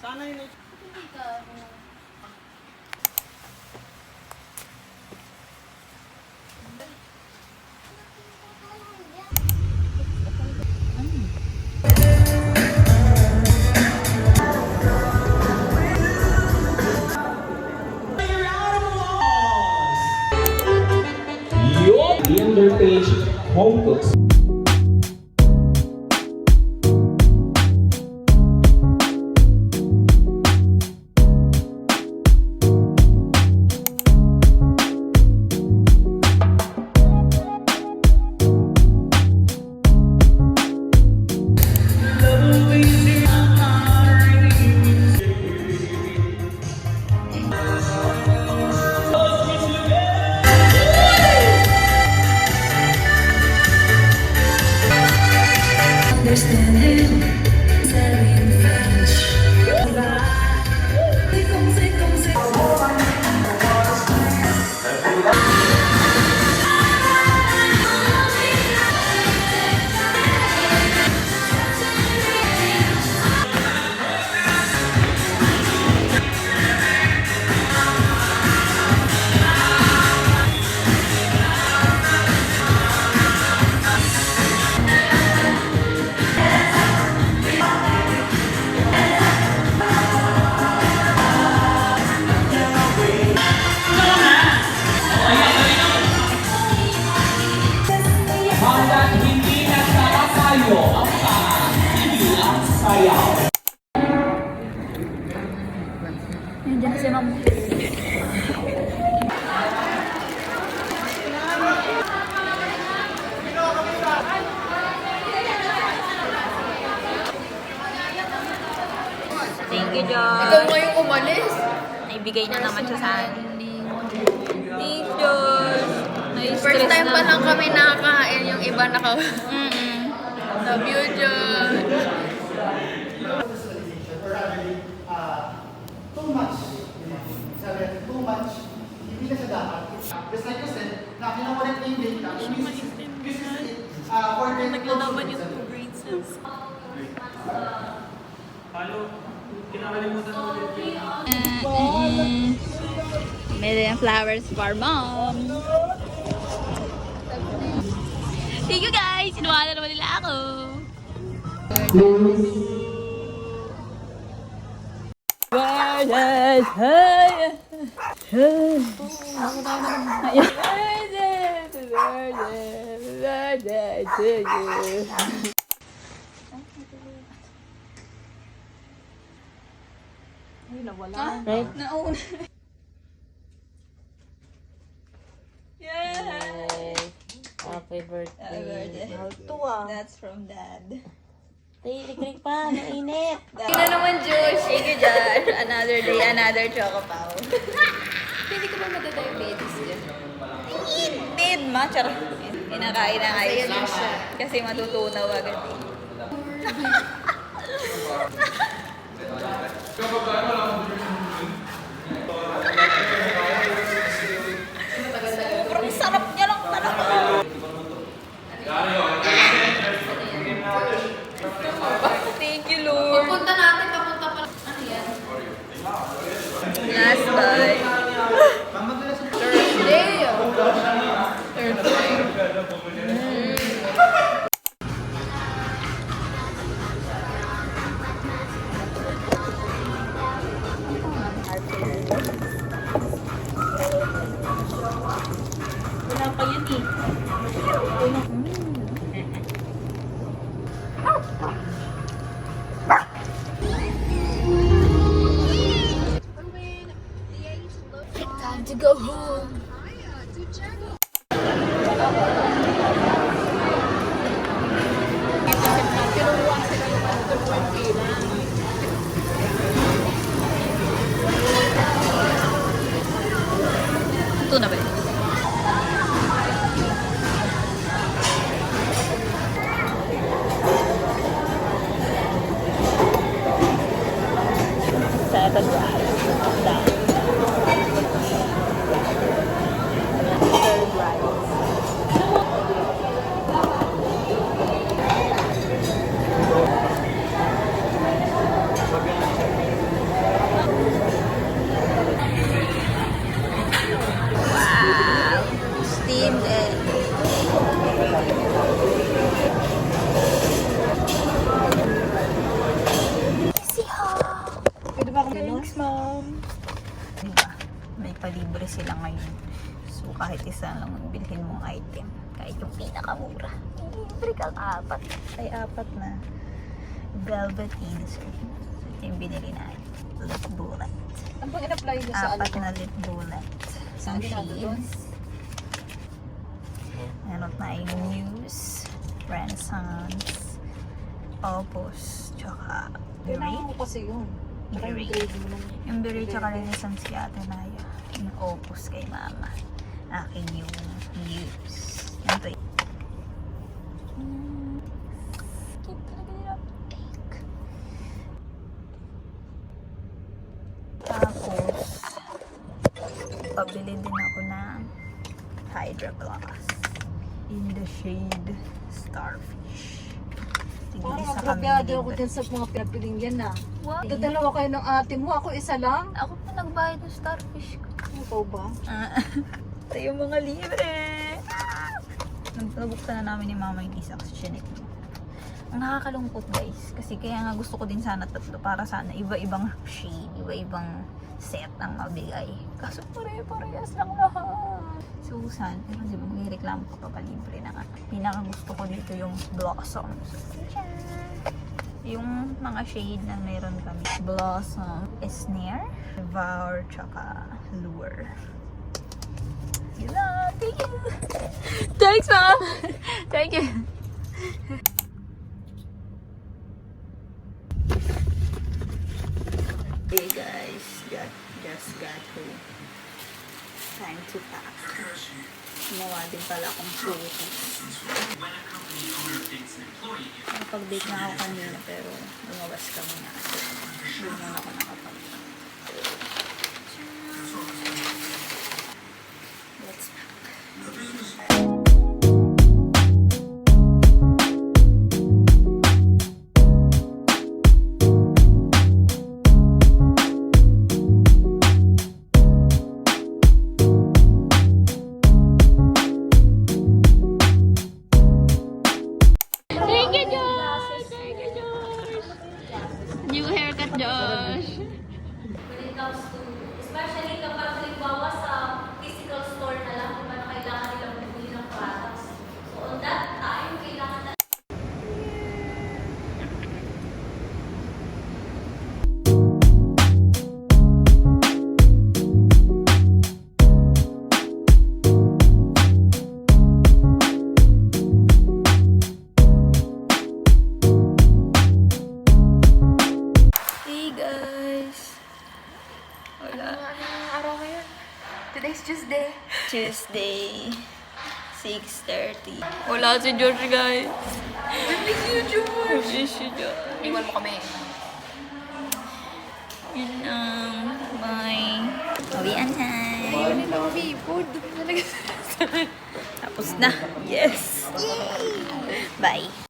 Sana yun. The underpage home cooks. Understanding, selling French. Hanggat hindi nagkakasayo ang hindi ang sayaw. Nandiyan na si Ma'am. Thank you, John. Ikaw ngayong umalis. Naibigay na naman siya sa akin. Thanks, John. First time pa lang kami nakakain, yung iba naka... Love you, John. Too much. Sabi, too much. Hindi na siya dapat. Just like you said, na kinawalit yung data, uses it for the Naglalaban yung 2 grade cells. May flowers for Mom. Thank you, guys. Sinuwala naman nila ako. Right? Nauna. Happy birthday. That's from Dad. Tirik pa, mainit. Sino naman, Josh? Thank you, Josh. Another day, another choco pao. Hindi ko ba madadiabetes dyan? Need ma, charot. Kinakain na kayo Masaya lang siya. kasi matutunaw agad eh. Sobrang sarap niya lang talaga. Thank you, Lord. Pupunta natin, papunta pa lang. Ano yan? Last bite. Thursday. Wala pa yan eh. Time to go home. Ito na ba yun? Second ride. Down. Third ride. Pwede ba kami? Thanks, Mom. Diba? May palibre sila ngayon. So, kahit isa lang ang bilhin mong item. Kahit yung pinakamura. Libre kang apat. Ay, apat na velvet insert. So, ito yung binili na lip bullet. Ano bang in-apply niya sa Apat na lip bullet. Ang shades. Meron tayong Muse, Renaissance, Opus, tsaka Kailangan Berry. ko kasi yun. Tsaka yung Berry. grade mo lang. Yung Berry tsaka Renaissance kay Ate Naya. Yung Opus kay Mama. Akin yung Muse. Yan to. Skip talaga nila. Tapos, pabili din ako ng Hydra Plus in the shade Starfish. Tigil Parang isa kami agrabyado ako libre. dyan sa mga pinapiling yan na. Wow. Dalawa kayo ng ate mo, ako isa lang. Ako pa nagbayad ng Starfish ko. Ikaw ba? Ito yung mga libre. Nabuksan na namin ni Mama yung isa kasi siya nito. Ang nakakalungkot guys. Kasi kaya nga gusto ko din sana tatlo para sana iba-ibang shade, iba-ibang set ang mabigay. Kaso pare-parehas lang lahat. Susan, pero di ba magreklamo ka pa palibre na nga. Pinaka gusto ko dito yung Blossoms. Yung mga shade na meron kami. Blossom, Snare, Devour, tsaka Lure. Yun lang. Thank you. Thanks, Mom. Thank you. Hey guys, just got home. Time to pack. Gumawa din pala akong photos. Nakapag-date na ako kanina pero lumawas kami na kasi hindi naman ako nakapag. Let's pack. New haircut, Josh. When it comes to, especially kapag halimbawa sa physical store na lang, kung ano kailangan nilang bumili ng products. So on that time, kailangan na Hey guys. Wala. Anong araw ngayon? Today's Tuesday. Tuesday, 6:30. Wala si George, guys. I miss you, George. I miss you, George. Iwan mo kami. Yun lang. Bye. Uwian time. Tapos na. Yes. Yay! Bye.